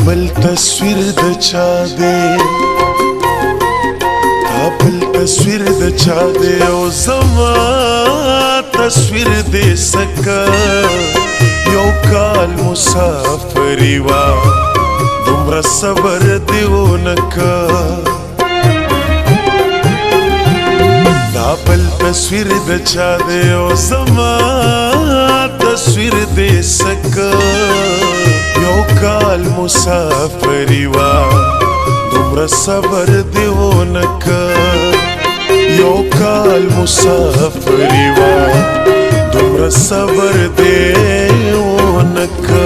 بل تصویر د چا دی بل تصویر د چا دی او زما تصویر دې سکه یو کال مسافري وا دومره صبر دې ونکه دا بل تصویر د چا دی او زما تصویر دې سکه یو کال مسافري وا دومره صبر دې ونکه یو کال مسافري وا دومره صبر دې ونکه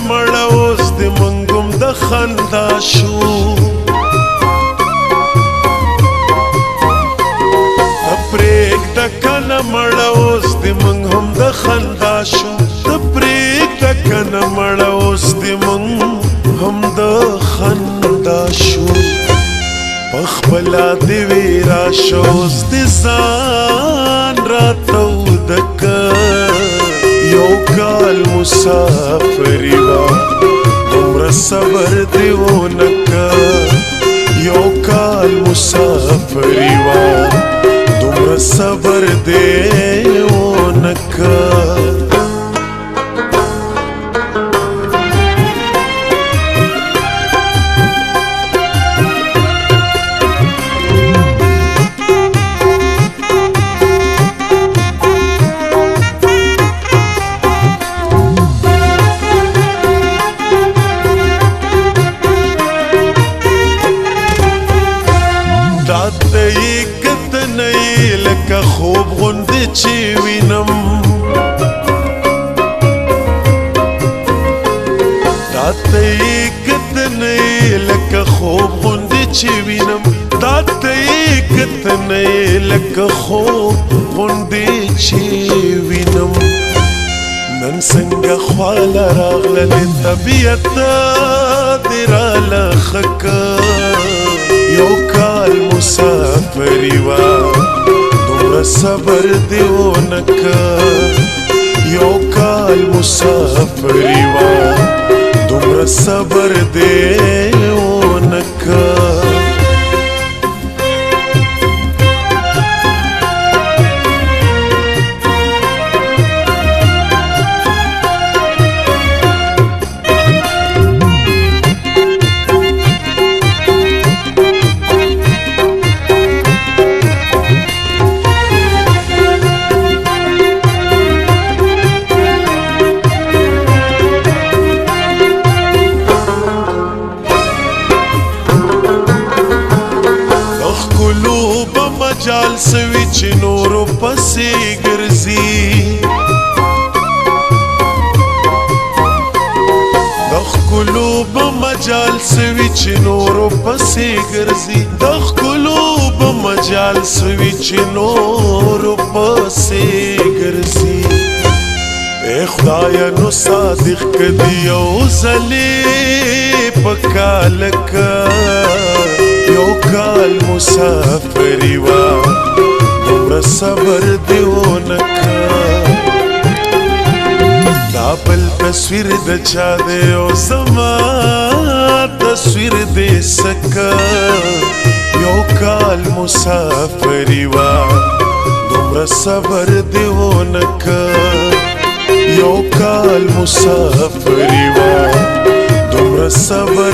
مړه اوس د منګم د خندا شو پرېږده کنه مړه اوس د منګ هم د خندا شو پرېږده کنه مړه اوس د منګ هم د خندا شو پخپله دې وې راشه اوس د ځان راته ودکه یو کال مسافري وا دومره صبر دې ونکه یو کال مسافري وا دومره صبر دې ونکه لکه خوب غوندې چې وینم راته یې کتنې لکه خوب غوندې چې وینم راته یې کتنې لکه خوب غوندې چې وینم نن څنګه خواله راغله د طبیعت دې راله ښه که یو کال مسافري وا دومره صبر دې ونکه یو کال مسافري وا دومره صبر دې ونکه مجال سوي چې نورو پسې ګرځي د ښکلو به مجال سوي چې نورو پسې ګرځي د ښکلو به مجال سوي چې نورو پسې ګرځي ای خدایه نو صادق کدي یو ځلې په کال که یو کال مسافري وا دومره صبر دې ونکه دا بل تصویر د چا دی او زما تصویر دې سکه یو کال مسافري وا دومره صبر دی ونکه یو کال مسافري وه دومره صبر